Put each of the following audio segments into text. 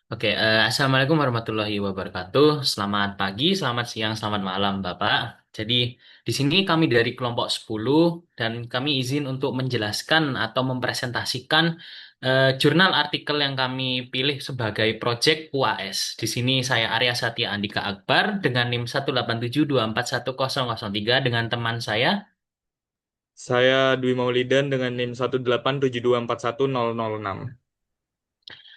Oke, Assalamualaikum warahmatullahi wabarakatuh. Selamat pagi, selamat siang, selamat malam, Bapak. Jadi, di sini kami dari kelompok 10 dan kami izin untuk menjelaskan atau mempresentasikan jurnal artikel yang kami pilih sebagai proyek UAS. Di sini saya Arya Satya Andika Akbar dengan NIM 187241003 dengan teman saya. Saya Dwi Maulidan dengan NIM 187241006.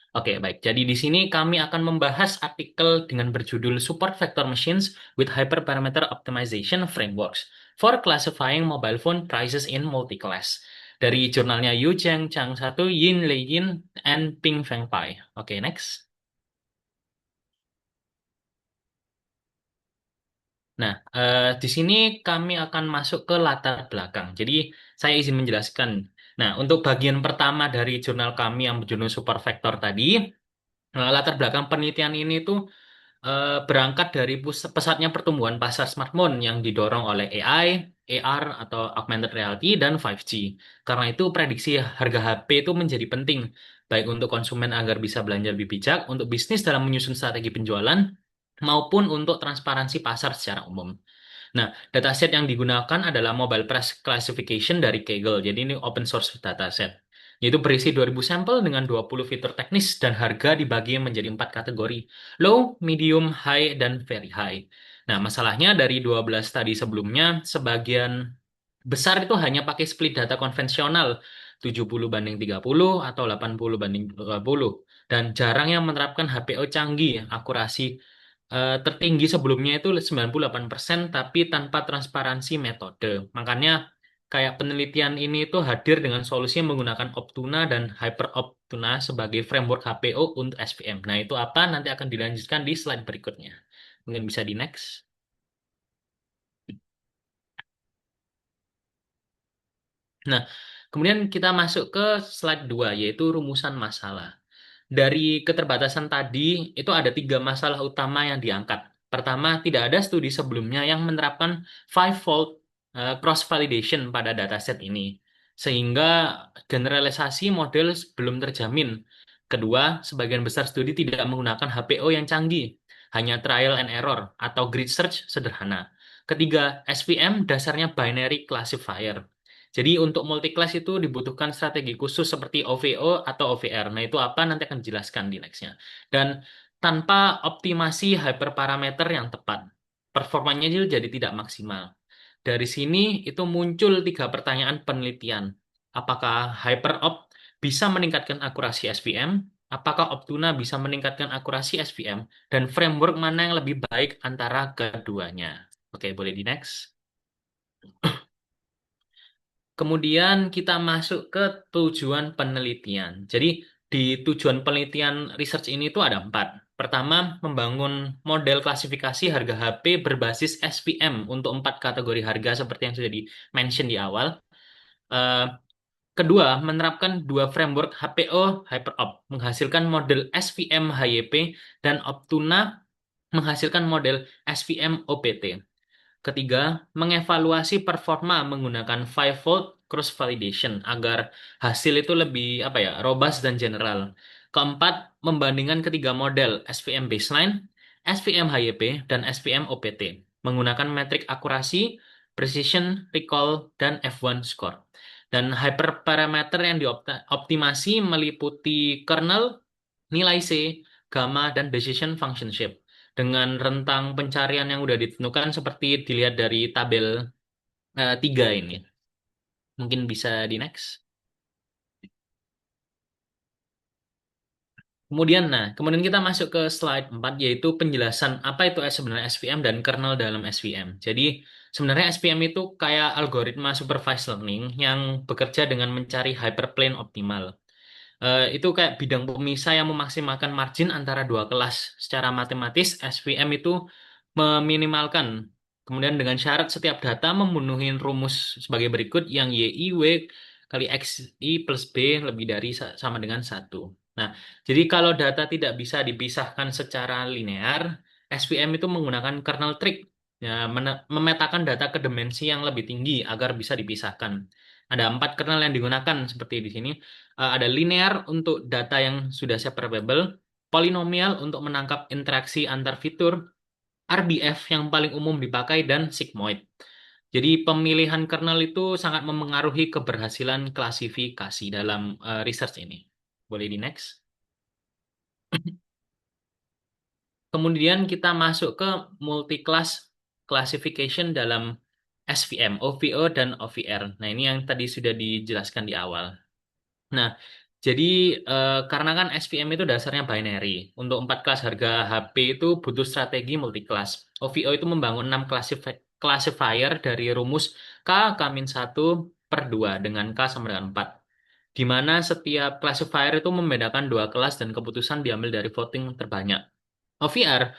Oke, baik. Jadi di sini kami akan membahas artikel dengan berjudul Support Vector Machines with Hyperparameter Optimization Frameworks for Classifying Mobile Phone Prices in Multiclass. Dari jurnalnya Yu Cheng Chang 1, Yin Lei Yin, and Ping Feng Pai. Oke, next. Nah, di sini kami akan masuk ke latar belakang. Jadi, saya izin menjelaskan. Nah, untuk bagian pertama dari jurnal kami yang berjudul Super Vector tadi, latar belakang penelitian ini tuh berangkat dari pesatnya pertumbuhan pasar smartphone yang didorong oleh AI, AR atau augmented reality dan 5G. Karena itu prediksi harga HP itu menjadi penting, baik untuk konsumen agar bisa belanja lebih bijak, untuk bisnis dalam menyusun strategi penjualan, maupun untuk transparansi pasar secara umum. Nah, dataset yang digunakan adalah Mobile Price Classification dari Kaggle. Jadi ini open source dataset. Yaitu berisi 2000 sampel dengan 20 fitur teknis dan harga dibagi menjadi 4 kategori. Low, medium, high, dan very high. Nah, masalahnya dari 12 tadi sebelumnya, sebagian besar itu hanya pakai split data konvensional. 70 banding 30 atau 80 banding 20. Dan jarang yang menerapkan HPO canggih, akurasi tertinggi sebelumnya itu 98% tapi tanpa transparansi metode. Makanya kayak penelitian ini itu hadir dengan solusi yang menggunakan Optuna dan HyperOptuna sebagai framework HPO untuk SVM. Nah, itu apa? Nanti akan dilanjutkan di slide berikutnya. Mungkin bisa di next. Nah, kemudian kita masuk ke slide 2 yaitu rumusan masalah. Dari keterbatasan tadi, itu ada tiga masalah utama yang diangkat. Pertama, tidak ada studi sebelumnya yang menerapkan five-fold cross-validation pada dataset ini, sehingga generalisasi model belum terjamin. Kedua, sebagian besar studi tidak menggunakan HPO yang canggih, hanya trial and error atau grid search sederhana. Ketiga, SVM dasarnya binary classifier. Jadi untuk multi-class itu dibutuhkan strategi khusus seperti OVO atau OVR. Nah itu apa nanti akan dijelaskan di nextnya. Dan tanpa optimasi hyperparameter yang tepat, performanya itu jadi tidak maksimal. Dari sini itu muncul tiga pertanyaan penelitian. Apakah HyperOpt bisa meningkatkan akurasi SVM? Apakah Optuna bisa meningkatkan akurasi SVM? Dan framework mana yang lebih baik antara keduanya? Oke, boleh di next. Kemudian kita masuk ke tujuan penelitian. Jadi di tujuan penelitian research ini tuh ada empat. Pertama, membangun model klasifikasi harga HP berbasis SVM untuk empat kategori harga seperti yang sudah di-mention di awal. Eh, Kedua, menerapkan dua framework HPO HyperOpt, menghasilkan model SVM HYP dan Optuna menghasilkan model SVM OPT. Ketiga, mengevaluasi performa menggunakan five-fold cross-validation agar hasil itu lebih apa ya, robust dan general. Keempat, membandingkan ketiga model SVM baseline, SVM HYP, dan SVM OPT menggunakan metrik akurasi, precision, recall, dan F1 score. Dan hyperparameter yang dioptimasi meliputi kernel, nilai C, gamma, dan decision function shape dengan rentang pencarian yang udah ditentukan seperti dilihat dari tabel 3 ini. Mungkin bisa di next. Kemudian kita masuk ke slide 4 yaitu penjelasan apa itu sebenarnya SVM dan kernel dalam SVM. Jadi sebenarnya SVM itu kayak algoritma supervised learning yang bekerja dengan mencari hyperplane optimal. Itu kayak bidang pemisah yang memaksimalkan margin antara dua kelas. Secara matematis, SVM itu meminimalkan. Kemudian dengan syarat setiap data memenuhi rumus sebagai berikut yang YI W kali XI plus B lebih dari sama dengan satu. Nah, jadi kalau data tidak bisa dipisahkan secara linear, SVM itu menggunakan kernel trick, ya, memetakan data ke dimensi yang lebih tinggi agar bisa dipisahkan. Ada empat kernel yang digunakan seperti di sini. Ada linear untuk data yang sudah separable, polinomial untuk menangkap interaksi antar fitur, RBF yang paling umum dipakai, dan sigmoid. Jadi pemilihan kernel itu sangat memengaruhi keberhasilan klasifikasi dalam research ini. Boleh di next. Kemudian kita masuk ke multi-class classification dalam SVM, OVO, dan OVR. Nah, ini yang tadi sudah dijelaskan di awal. Nah, jadi karena kan SVM itu dasarnya binary. Untuk 4 kelas harga HP itu butuh strategi multi-class. OVO itu membangun 6 classifier dari rumus K-1 per 2 dengan K sama dengan 4. Di mana setiap classifier itu membedakan dua kelas dan keputusan diambil dari voting terbanyak. OVR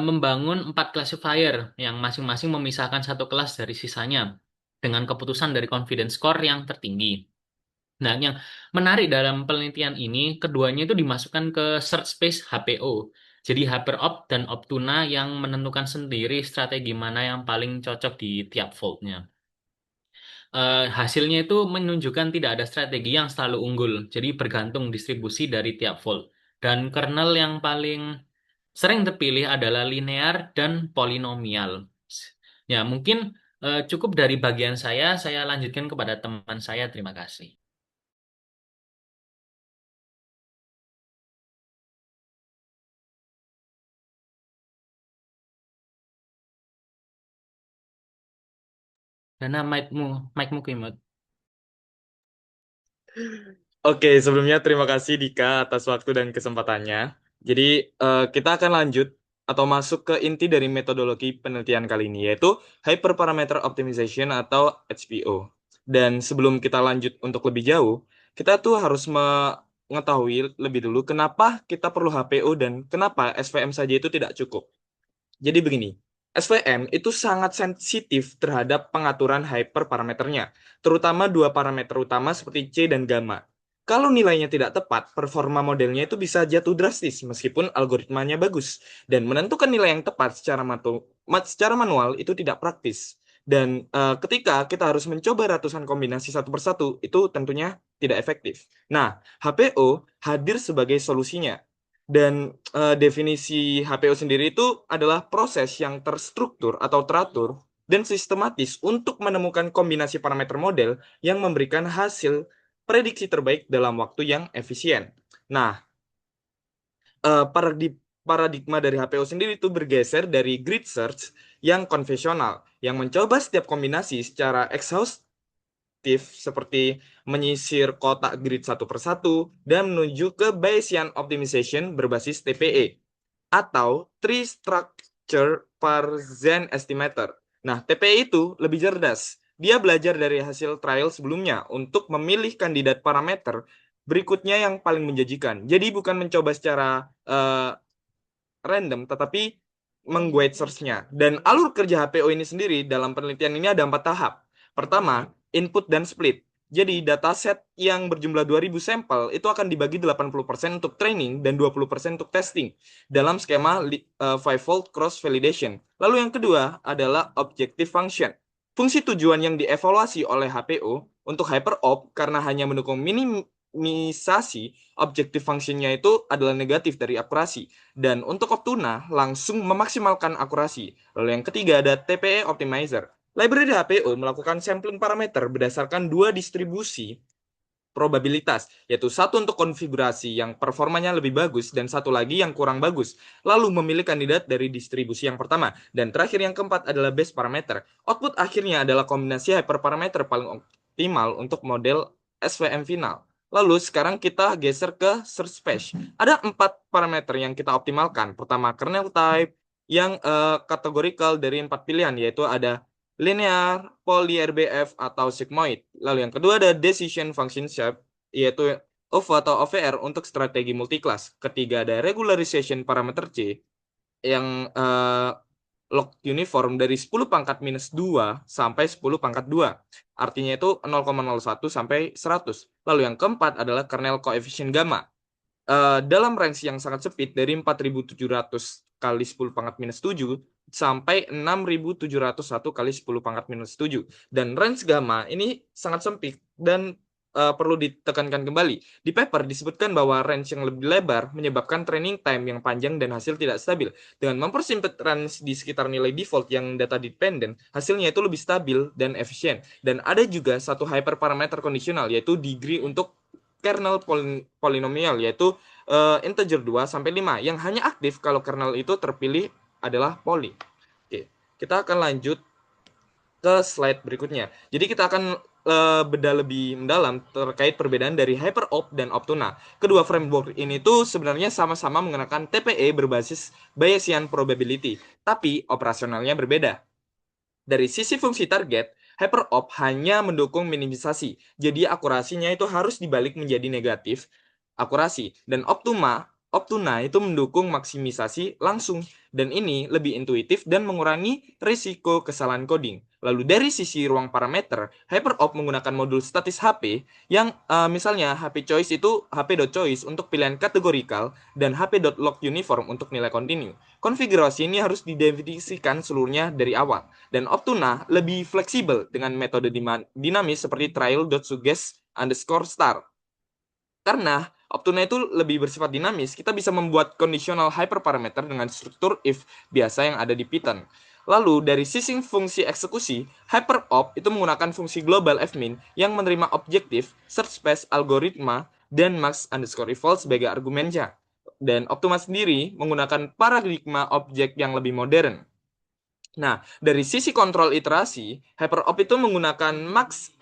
membangun 4 classifier yang masing-masing memisahkan satu kelas dari sisanya dengan keputusan dari confidence score yang tertinggi. Nah, yang menarik dalam penelitian ini, keduanya itu dimasukkan ke search space HPO. Jadi HyperOpt dan Optuna yang menentukan sendiri strategi mana yang paling cocok di tiap foldnya. Hasilnya itu menunjukkan tidak ada strategi yang selalu unggul. Jadi bergantung distribusi dari tiap fold. Dan kernel yang paling sering terpilih adalah linear dan polinomial. Ya, mungkin cukup dari bagian saya. Saya lanjutkan kepada teman saya. Terima kasih. Karena mic-mu kimut. Oke, sebelumnya terima kasih Dika atas waktu dan kesempatannya. Jadi, kita akan lanjut atau masuk ke inti dari metodologi penelitian kali ini, yaitu Hyperparameter Optimization atau HPO. Dan sebelum kita lanjut untuk lebih jauh, kita tuh harus mengetahui lebih dulu kenapa kita perlu HPO dan kenapa SVM saja itu tidak cukup. Jadi begini, SVM itu sangat sensitif terhadap pengaturan hyperparameternya, terutama dua parameter utama seperti C dan gamma. Kalau nilainya tidak tepat, performa modelnya itu bisa jatuh drastis meskipun algoritmanya bagus. Dan menentukan nilai yang tepat secara manual itu tidak praktis. Dan ketika kita harus mencoba ratusan kombinasi satu persatu, itu tentunya tidak efektif. Nah, HPO hadir sebagai solusinya. Dan definisi HPO sendiri itu adalah proses yang terstruktur atau teratur dan sistematis untuk menemukan kombinasi parameter model yang memberikan hasil prediksi terbaik dalam waktu yang efisien. Nah, paradigma dari HPO sendiri itu bergeser dari grid search yang konvensional, yang mencoba setiap kombinasi secara exhaustive seperti menyisir kotak grid satu persatu dan menuju ke Bayesian optimization berbasis TPE atau Tree Structure Parsen Estimator. Nah, TPE itu lebih cerdas. Dia belajar dari hasil trial sebelumnya untuk memilih kandidat parameter berikutnya yang paling menjanjikan. Jadi bukan mencoba secara random, tetapi mengguide source-nya. Dan alur kerja HPO ini sendiri dalam penelitian ini ada 4 tahap. Pertama, input dan split. Jadi dataset yang berjumlah 2000 sampel itu akan dibagi 80% untuk training dan 20% untuk testing dalam skema 5-fold cross validation. Lalu yang kedua adalah objective function. Fungsi tujuan yang dievaluasi oleh HPO untuk hyperopt karena hanya mendukung minimisasi objective functionnya itu adalah negatif dari akurasi. Dan untuk Optuna langsung memaksimalkan akurasi. Lalu yang ketiga ada TPE Optimizer. Library HPO melakukan sampling parameter berdasarkan dua distribusi probabilitas, yaitu satu untuk konfigurasi yang performanya lebih bagus dan satu lagi yang kurang bagus, lalu memilih kandidat dari distribusi yang pertama. Dan terakhir yang keempat adalah base parameter. Output akhirnya adalah kombinasi hyperparameter paling optimal untuk model SVM final. Lalu sekarang kita geser ke search space. Ada 4 parameter yang kita optimalkan. Pertama, kernel type yang kategorikal dari 4 pilihan, yaitu ada linear, poly RBF, atau sigmoid. Lalu yang kedua ada decision function shape, yaitu OVO atau OVR untuk strategi multiclass. Ketiga ada regularization parameter C yang log uniform dari 10 pangkat minus 2 sampai 10 pangkat 2. Artinya itu 0,01 sampai 100. Lalu yang keempat adalah kernel coefficient gamma. Dalam range yang sangat sempit dari 4.700 kali 10 pangkat minus 7 sampai 6.701 kali 10 pangkat minus 7. Dan range gamma ini sangat sempit dan perlu ditekankan kembali. Di paper disebutkan bahwa range yang lebih lebar menyebabkan training time yang panjang dan hasil tidak stabil. Dengan mempersempit range di sekitar nilai default yang data dependent, hasilnya itu lebih stabil dan efisien. Dan ada juga satu hyperparameter kondisional, yaitu degree untuk kernel polinomial, yaitu integer 2 sampai 5 yang hanya aktif kalau kernel itu terpilih adalah poly. Oke, kita akan lanjut ke slide berikutnya. Jadi kita akan bedah lebih mendalam terkait perbedaan dari HyperOpt dan Optuna. Kedua framework ini tuh sebenarnya sama-sama menggunakan TPE berbasis Bayesian probability, tapi operasionalnya berbeda. Dari sisi fungsi target, HyperOpt hanya mendukung minimisasi, jadi akurasinya itu harus dibalik menjadi negatif akurasi. Dan Optuna itu mendukung maksimisasi langsung, dan ini lebih intuitif dan mengurangi risiko kesalahan coding. Lalu dari sisi ruang parameter, HyperOpt menggunakan modul statis HP yang misalnya HP choice itu HP.choice untuk pilihan kategorikal dan HP.log uniform untuk nilai kontinu. Konfigurasi ini harus didefinisikan seluruhnya dari awal. Dan Optuna lebih fleksibel dengan metode dinamis seperti trial.suggest underscore star. Karena Optuna itu lebih bersifat dinamis, kita bisa membuat conditional hyperparameter dengan struktur if biasa yang ada di Python. Lalu dari sisi fungsi eksekusi, HyperOpt itu menggunakan fungsi global fmin yang menerima objektif, search space, algoritma, dan max underscore evolve sebagai argumennya. Dan Optuna sendiri menggunakan paradigma objek yang lebih modern. Nah, dari sisi kontrol iterasi, HyperOpt itu menggunakan max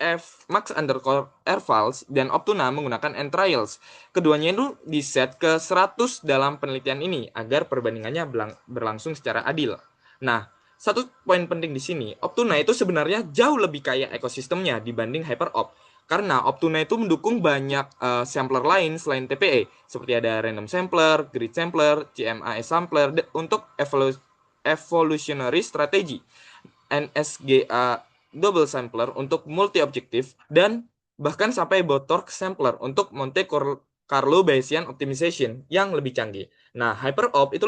underscore rvals dan Optuna menggunakan ntrials. Keduanya itu diset ke 100 dalam penelitian ini agar perbandingannya berlangsung secara adil. Nah, satu poin penting di sini, Optuna itu sebenarnya jauh lebih kaya ekosistemnya dibanding HyperOpt. Karena Optuna itu mendukung banyak sampler lain selain TPE, seperti ada random sampler, grid sampler, CMAS sampler untuk evolutionary strategy, NSGA double sampler untuk multi objektif, dan bahkan sampai Botork sampler untuk Monte Carlo Bayesian optimization yang lebih canggih. Nah, HyperOpt itu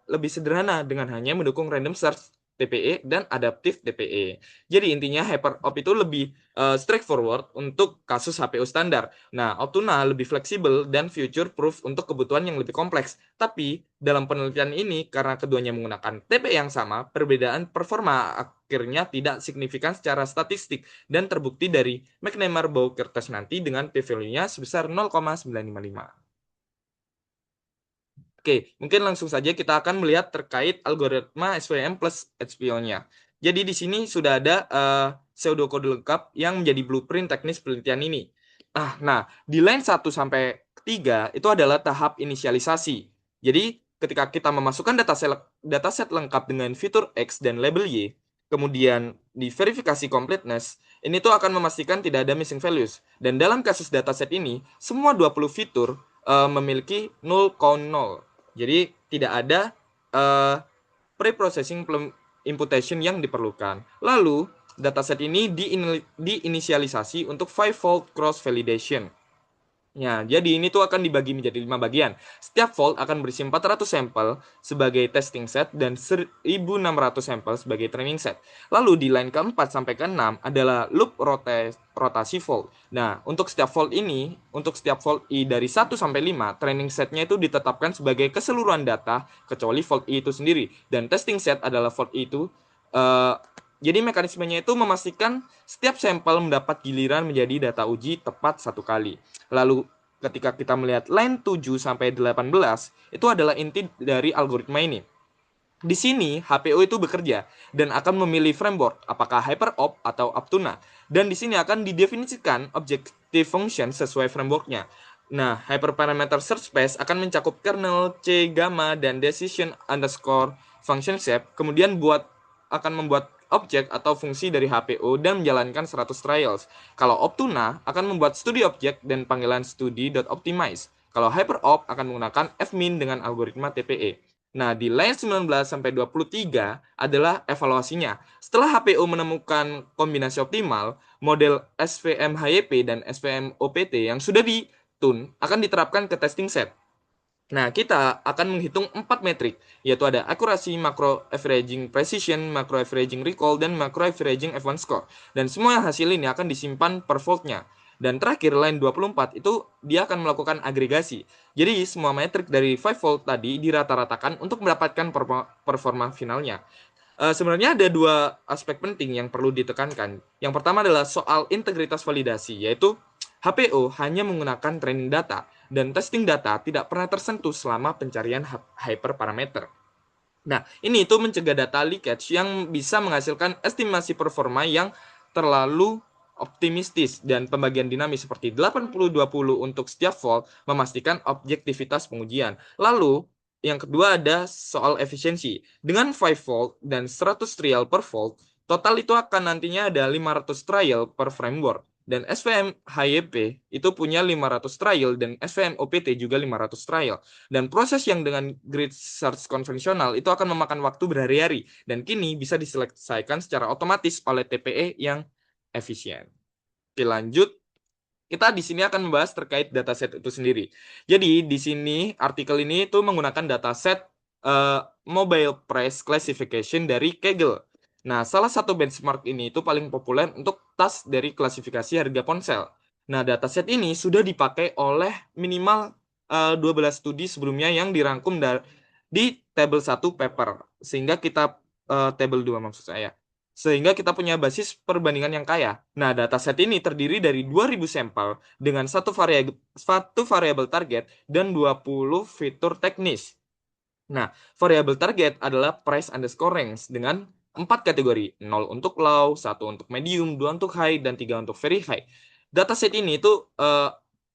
lebih sederhana dengan hanya mendukung random search TPE dan adaptive TPE. Jadi intinya HyperOpt itu lebih straightforward untuk kasus HPU standar. Nah, Optuna lebih fleksibel dan future proof untuk kebutuhan yang lebih kompleks. Tapi dalam penelitian ini, karena keduanya menggunakan TPE yang sama, perbedaan performa akhirnya tidak signifikan secara statistik dan terbukti dari McNemar-Bowker test nanti dengan p-value-nya sebesar 0,955. Oke, mungkin langsung saja kita akan melihat terkait algoritma SVM plus HPO-nya. Jadi di sini sudah ada pseudokode lengkap yang menjadi blueprint teknis penelitian ini. Nah, di line 1 sampai 3 itu adalah tahap inisialisasi. Jadi ketika kita memasukkan dataset lengkap dengan fitur X dan label Y, kemudian di verifikasi completeness, ini tuh akan memastikan tidak ada missing values. Dan dalam kasus dataset ini, semua 20 fitur memiliki null count 0. Jadi tidak ada pre-processing imputation yang diperlukan. Lalu dataset ini diinisialisasi untuk 5-fold cross validation. Ya, jadi ini tuh akan dibagi menjadi 5 bagian. Setiap fold akan berisi 400 sampel sebagai testing set dan 1600 sampel sebagai training set. Lalu di line keempat sampai ke-6 adalah loop rotasi fold. Nah, untuk setiap fold ini, untuk setiap fold I dari 1 sampai 5, training setnya itu ditetapkan sebagai keseluruhan data kecuali fold I itu sendiri. Dan testing set adalah fold I itu jadi mekanismenya itu memastikan setiap sampel mendapat giliran menjadi data uji tepat satu kali. Lalu ketika kita melihat line 7 sampai 18, itu adalah inti dari algoritma ini. Di sini HPO itu bekerja dan akan memilih framework apakah HyperOpt atau Optuna. Dan di sini akan didefinisikan objective function sesuai frameworknya. Nah, hyperparameter search space akan mencakup kernel, C, gamma, dan decision underscore function shape. Kemudian akan membuat objek atau fungsi dari HPO dan menjalankan 100 trials. Kalau Optuna akan membuat studi objek dan panggilan studi.optimize. Kalau HyperOpt akan menggunakan fmin dengan algoritma TPE. Nah, di line 19 sampai 23 adalah evaluasinya. Setelah HPO menemukan kombinasi optimal, model SVM HYP dan SVM OPT yang sudah ditune akan diterapkan ke testing set. Nah, kita akan menghitung 4 metrik, yaitu ada akurasi, macro averaging precision, macro averaging recall, dan macro averaging F1 score. Dan semua hasil ini akan disimpan per foldnya. Dan terakhir line 24 itu dia akan melakukan agregasi. Jadi semua metrik dari 5 volt tadi dirata-ratakan untuk mendapatkan performa finalnya. Sebenarnya ada dua aspek penting yang perlu ditekankan. Yang pertama adalah soal integritas validasi, yaitu HPO hanya menggunakan training data dan testing data tidak pernah tersentuh selama pencarian hyperparameter. Nah, ini itu mencegah data leakage yang bisa menghasilkan estimasi performa yang terlalu optimistis dan pembagian dinamis seperti 80-20 untuk setiap volt memastikan objektivitas pengujian. Lalu, yang kedua ada soal efisiensi. Dengan 5 volt dan 100 trial per volt, total itu akan nantinya ada 500 trial per framework. Dan SVM HYP itu punya 500 trial dan SVM OPT juga 500 trial. Dan proses yang dengan grid search konvensional itu akan memakan waktu berhari-hari dan kini bisa diselesaikan secara otomatis oleh TPE yang efisien. Oke, lanjut. Kita di sini akan membahas terkait dataset itu sendiri. Jadi di sini artikel ini itu menggunakan dataset mobile price classification dari Kaggle. Nah, salah satu benchmark ini itu paling populer untuk tas dari klasifikasi harga ponsel. Nah, dataset ini sudah dipakai oleh minimal 12 studi sebelumnya yang dirangkum di tabel 1 paper. Sehingga kita tabel 2 maksud saya. Sehingga kita punya basis perbandingan yang kaya. Nah, dataset ini terdiri dari 2000 sampel dengan satu variabel target dan 20 fitur teknis. Nah, variabel target adalah price underscore range dengan 4 kategori, 0 untuk low, 1 untuk medium, 2 untuk high, dan 3 untuk very high. Dataset ini itu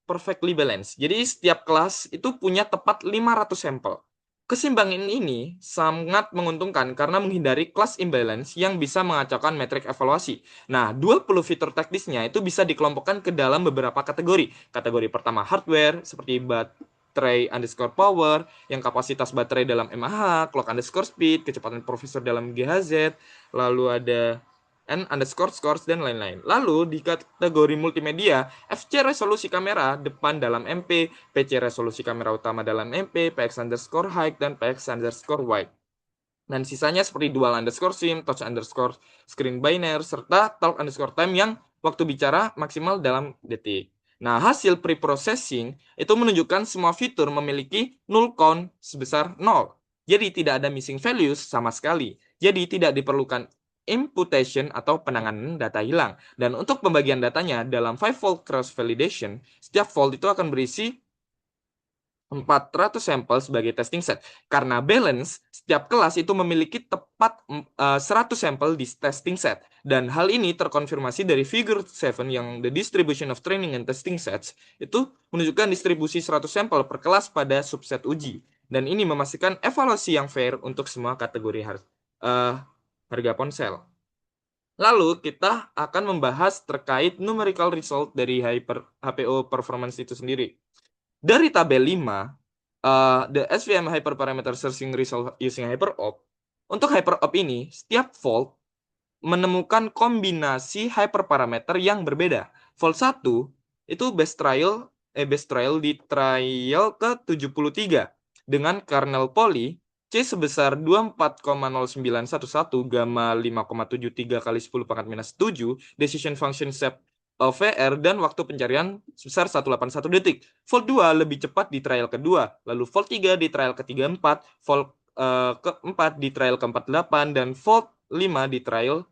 perfectly balanced. Jadi setiap kelas itu punya tepat 500 sampel. Keseimbangan ini sangat menguntungkan karena menghindari class imbalance yang bisa mengacaukan metrik evaluasi. Nah, 20 fitur teknisnya itu bisa dikelompokkan ke dalam beberapa kategori. Kategori pertama hardware, seperti baterai underscore power, yang kapasitas baterai dalam mAh, clock underscore speed, kecepatan prosesor dalam GHz, lalu ada N underscore scores, dan lain-lain. Lalu di kategori multimedia, FC resolusi kamera depan dalam MP, PC resolusi kamera utama dalam MP, PX underscore height, dan PX underscore wide. Dan sisanya seperti dual underscore sim, touch underscore screen binary, serta talk underscore time yang waktu bicara maksimal dalam detik. Nah, hasil pre-processing itu menunjukkan semua fitur memiliki null count sebesar 0. Jadi tidak ada missing values sama sekali. Jadi tidak diperlukan imputation atau penanganan data hilang. Dan untuk pembagian datanya dalam 5-fold cross validation, setiap fold itu akan berisi 400 sampel sebagai testing set. Karena balance, setiap kelas itu memiliki tepat 100 sampel di testing set. Dan hal ini terkonfirmasi dari figure 7 yang the distribution of training and testing sets itu menunjukkan distribusi 100 sampel per kelas pada subset uji. Dan ini memastikan evaluasi yang fair untuk semua kategori harga ponsel. Lalu kita akan membahas terkait numerical result dari HPO performance itu sendiri. Dari tabel 5, the SVM hyperparameter searching result using HyperOp. Untuk HyperOp ini, setiap volt menemukan kombinasi hyperparameter yang berbeda. Volt 1 itu best trial di trial ke-73 dengan kernel poly C sebesar 24,0911 gamma 5,73 kali 10 pangkat minus 7, decision function set VR, dan waktu pencarian sebesar 181 detik. Volt 2 lebih cepat di trial kedua, lalu volt 3 di trial ke-34, volt keempat di trial ke-48, dan volt 5 di trial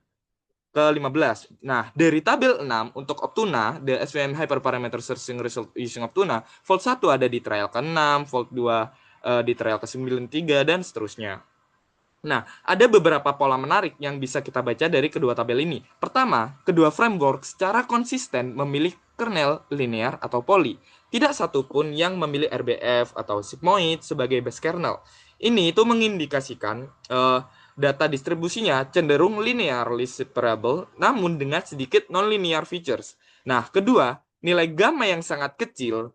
ke-15. Nah, dari tabel 6 untuk Optuna, the SVM hyperparameter searching result using Optuna, volt 1 ada di trial ke-6, volt 2 di trial ke-93, dan seterusnya. Nah, ada beberapa pola menarik yang bisa kita baca dari kedua tabel ini. Pertama, kedua framework secara konsisten memilih kernel linear atau poly. Tidak satupun yang memilih RBF atau sigmoid sebagai base kernel. Ini itu mengindikasikan data distribusinya cenderung linearly separable, namun dengan sedikit non-linear features. Nah, kedua, nilai gamma yang sangat kecil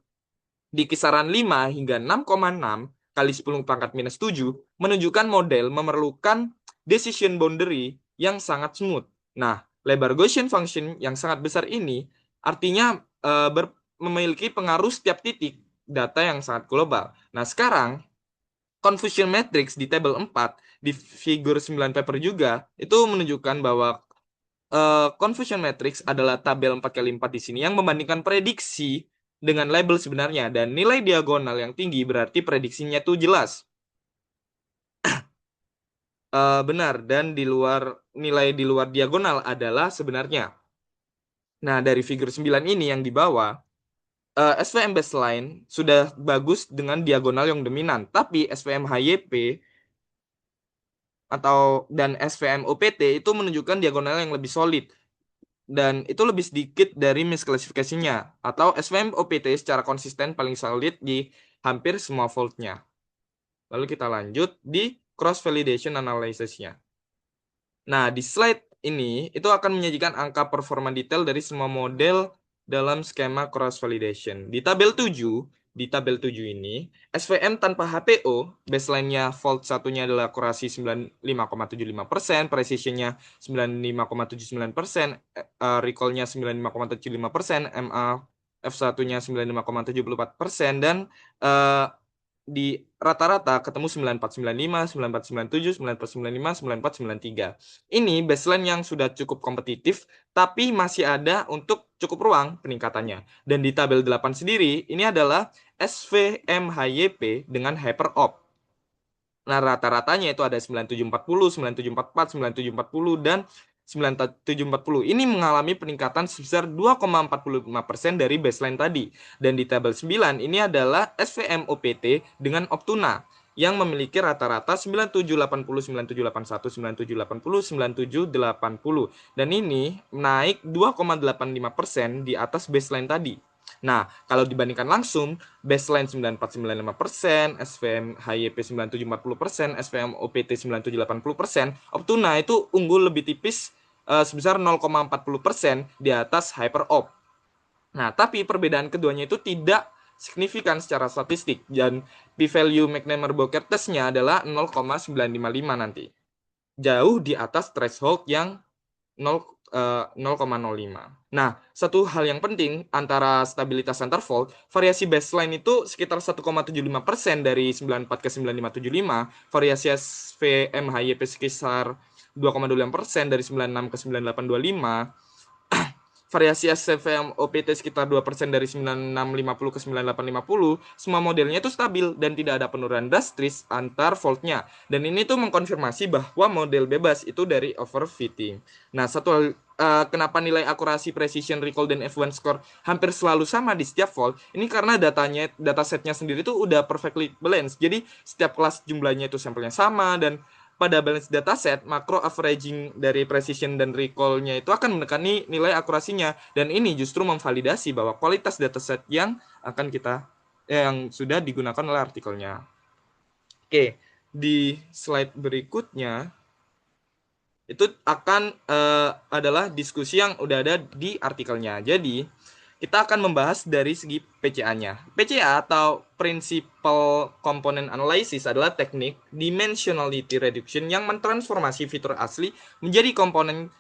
di kisaran 5 hingga 6,6 kali 10 pangkat minus 7 menunjukkan model memerlukan decision boundary yang sangat smooth. Nah, lebar Gaussian function yang sangat besar ini artinya memiliki pengaruh setiap titik data yang sangat global. Nah, sekarang confusion matrix di tabel 4 di figure 9 paper juga itu menunjukkan bahwa confusion matrix adalah tabel 4x4 di sini yang membandingkan prediksi dengan label sebenarnya, dan nilai diagonal yang tinggi berarti prediksinya itu jelas. Benar, dan nilai di luar diagonal adalah sebenarnya. Nah, dari figur 9 ini yang di bawah, SVM baseline sudah bagus dengan diagonal yang dominan, tapi SVM HYP dan SVM OPT itu menunjukkan diagonal yang lebih solid, dan itu lebih sedikit dari misklasifikasinya, atau SVM OPT secara konsisten paling solid di hampir semua faultnya. Lalu kita lanjut di cross validation analysis-nya. Nah, di slide ini itu akan menyajikan angka performa detail dari semua model dalam skema cross validation. Di tabel 7 ini, SVM tanpa HPO, baseline-nya fault satunya adalah akurasi 95,75%, precision-nya 95,79%, recall-nya 95,75%, MA F1-nya 95,74%, dan eh, di rata-rata ketemu 9495, 9497, 9495, 9493. Ini baseline yang sudah cukup kompetitif, tapi masih ada untuk cukup ruang peningkatannya. Dan di tabel 8 sendiri, ini adalah SVMHYP dengan HyperOp. Nah, rata-ratanya itu ada 9740, 9744, 9740, dan 9740. Ini mengalami peningkatan sebesar 2,45% dari baseline tadi. Dan di tabel 9, ini adalah SVM OPT dengan Optuna yang memiliki rata-rata 9780, 9781, 9780, 9780. Dan ini naik 2,85% di atas baseline tadi. Nah, kalau dibandingkan langsung, baseline 9495%, SVM HYP 9740%, SVM OPT 9780%, Optuna itu unggul lebih tipis sebesar 0,40% di atas HyperOp. Nah, tapi perbedaan keduanya itu tidak signifikan secara statistik, dan p-value McNamara-Boker testnya adalah 0,955 nanti. Jauh di atas threshold yang 0,05. Nah, satu hal yang penting antara stabilitas center fault, variasi baseline itu sekitar 1,75% dari 94 ke 9575, variasi SVMHYP sekitar 2,25% dari 96 ke 9825, variasi SCVM OPT sekitar 2% dari 9650 ke 9850, semua modelnya itu stabil dan tidak ada penurunan drastis antar voltnya. Dan ini tuh mengkonfirmasi bahwa model bebas itu dari overfitting. Nah, kenapa nilai akurasi, precision, recall, dan F1 score hampir selalu sama di setiap volt? Ini karena datasetnya sendiri tuh udah perfectly balanced. Jadi setiap kelas jumlahnya itu sampelnya sama, dan pada balance dataset, makro averaging dari precision dan recall-nya itu akan mendekati nilai akurasinya, dan ini justru memvalidasi bahwa kualitas dataset yang sudah digunakan oleh artikelnya. Oke, di slide berikutnya itu akan adalah diskusi yang udah ada di artikelnya. Jadi kita akan membahas dari segi PCA-nya. PCA atau Principal Component Analysis adalah teknik Dimensionality Reduction yang mentransformasi fitur asli menjadi komponen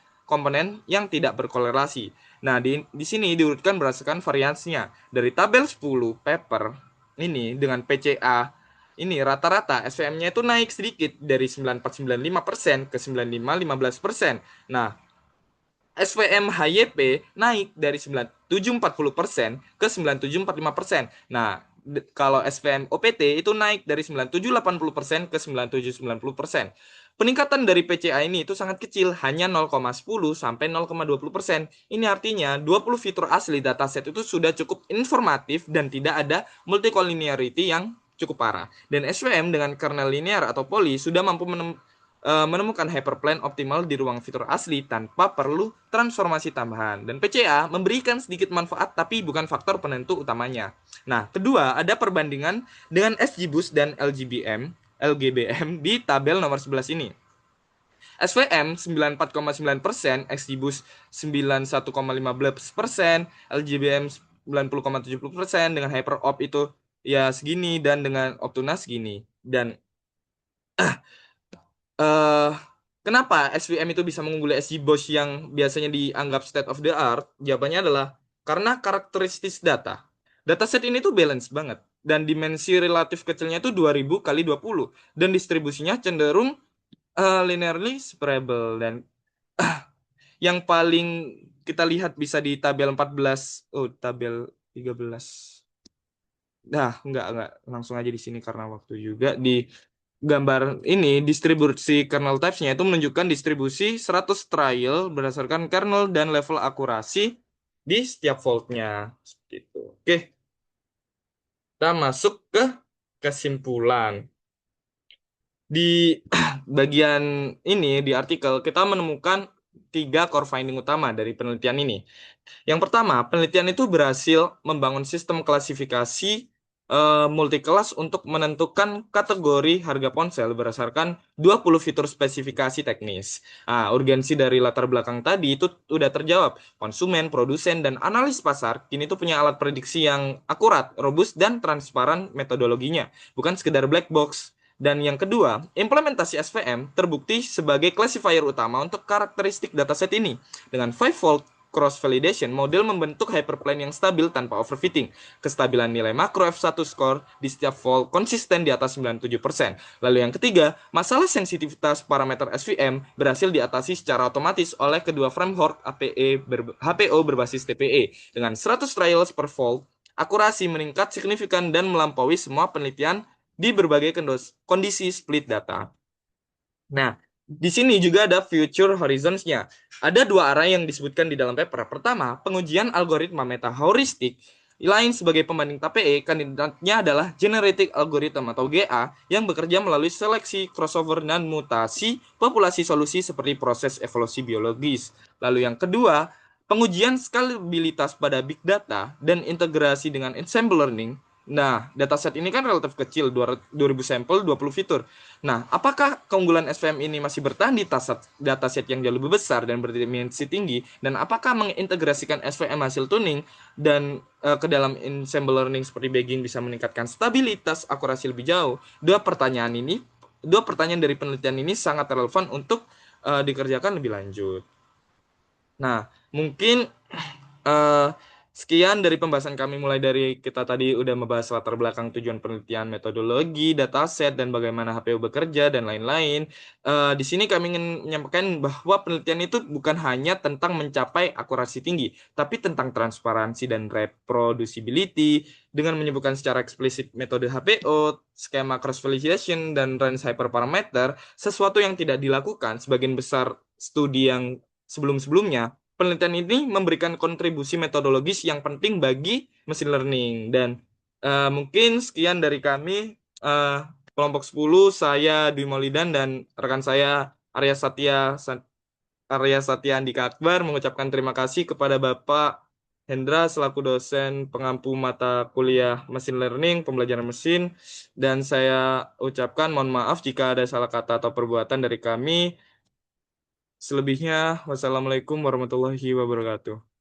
yang tidak berkorelasi. Nah, di sini diurutkan berdasarkan variansinya. Dari tabel 10 paper ini dengan PCA ini rata-rata SVM-nya itu naik sedikit dari 9495% ke 9515%. Nah, SVM HYP naik dari 9740% ke 9745%. Nah, kalau SVM OPT itu naik dari 9780% ke 9790%. Peningkatan dari PCA ini itu sangat kecil, hanya 0,10 sampai 0,20%. Ini artinya 20 fitur asli dataset itu sudah cukup informatif dan tidak ada multicollinearity yang cukup parah. Dan SVM dengan kernel linear atau poly sudah mampu menemukan hyperplane optimal di ruang fitur asli tanpa perlu transformasi tambahan. Dan PCA memberikan sedikit manfaat tapi bukan faktor penentu utamanya. Nah, kedua ada perbandingan dengan SGBoost dan LGBM di tabel nomor 11 ini. SVM 94,9%, XGBoost 91,15%, LGBM 90,70%, dengan HyperOp itu ya segini, dan dengan Optuna segini. Dan kenapa SVM itu bisa mengungguli SGBoost yang biasanya dianggap state of the art? Jawabannya adalah karena karakteristik data. Dataset ini tuh balance banget, dan dimensi relatif kecilnya itu 2000 kali 20, dan distribusinya cenderung linearly separable. Dan yang paling kita lihat bisa di tabel 14, oh tabel 13. Nah, enggak langsung aja di sini karena waktu juga di gambar ini distribusi kernel types-nya itu menunjukkan distribusi 100 trial berdasarkan kernel dan level akurasi di setiap fault-nya. Seperti itu. Oke, kita masuk ke kesimpulan. Di bagian ini di artikel kita menemukan tiga core finding utama dari penelitian ini. Yang pertama, penelitian itu berhasil membangun sistem klasifikasi multi-kelas untuk menentukan kategori harga ponsel berdasarkan 20 fitur spesifikasi teknis. Urgensi dari latar belakang tadi itu udah terjawab. Konsumen, produsen, dan analis pasar kini tuh punya alat prediksi yang akurat, robust, dan transparan metodologinya. Bukan sekedar black box. Dan yang kedua, implementasi SVM terbukti sebagai classifier utama untuk karakteristik dataset ini. Dengan fivefold cross-validation, model membentuk hyperplane yang stabil tanpa overfitting. Kestabilan nilai makro F1 score di setiap fold konsisten di atas 97%. Lalu yang ketiga, masalah sensitivitas parameter SVM berhasil diatasi secara otomatis oleh kedua framework HPO berbasis TPE. Dengan 100 trials per fold, akurasi meningkat signifikan dan melampaui semua penelitian di berbagai kondisi split data. Nah, di sini juga ada future horizons-nya. Ada dua arah yang disebutkan di dalam paper. Pertama, pengujian algoritma meta-heuristik. Lain sebagai pembanding TPE, kandidatnya adalah Generative Algorithm atau GA yang bekerja melalui seleksi, crossover, dan mutasi populasi solusi seperti proses evolusi biologis. Lalu yang kedua, pengujian skalabilitas pada big data dan integrasi dengan ensemble learning. Nah, dataset ini kan relatif kecil, 2000 sampel, 20 fitur. Nah, apakah keunggulan SVM ini masih bertahan di dataset yang jauh lebih besar dan berdimensi tinggi? Dan apakah mengintegrasikan SVM hasil tuning dan ke dalam ensemble learning seperti Bagging bisa meningkatkan stabilitas, akurasi lebih jauh? Dua pertanyaan dari penelitian ini sangat relevan untuk dikerjakan lebih lanjut. Nah, mungkin eh, sekian dari pembahasan kami mulai dari kita tadi udah membahas latar belakang tujuan penelitian, metodologi, dataset, dan bagaimana HPU bekerja, dan lain-lain. Di sini kami ingin menyampaikan bahwa penelitian itu bukan hanya tentang mencapai akurasi tinggi, tapi tentang transparansi dan reproducibility, dengan menyebutkan secara eksplisit metode HPO, skema cross-validation, dan range hyperparameter, sesuatu yang tidak dilakukan sebagian besar studi yang sebelum-sebelumnya. Penelitian ini memberikan kontribusi metodologis yang penting bagi machine learning. Dan mungkin sekian dari kami, eh, kelompok 10, saya Dwi Maulidan dan rekan saya Arya Satya Andika Akbar mengucapkan terima kasih kepada Bapak Hendra selaku dosen pengampu mata kuliah mesin learning, pembelajaran mesin, dan saya ucapkan mohon maaf jika ada salah kata atau perbuatan dari kami. Selebihnya, wassalamualaikum warahmatullahi wabarakatuh.